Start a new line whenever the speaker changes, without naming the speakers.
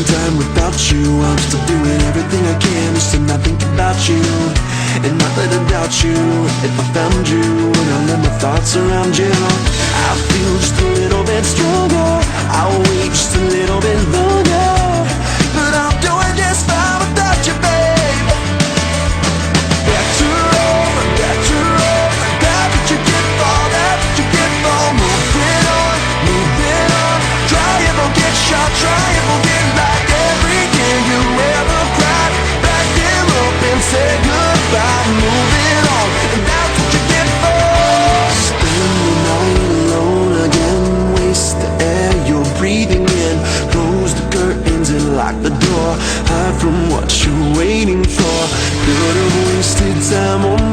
time without you. I'm still doing everything I can just to not think about you and not let it doubt you. If I found you and I let my thoughts around you, I'll feel just a little bit stronger. I'll wait just a little bit longer, but I'm doing just fine without you, babe. Better off, that's what you get for, that's what you get for. Moving on, try it, won't get shot, try it, won't get like everything you ever cried. Back them up and say goodbye. Moving on, and that's what you get for. Spend the night alone again, waste the air you're breathing in. Close the curtains and lock the door, hide from what you're waiting for. Could have wasted time on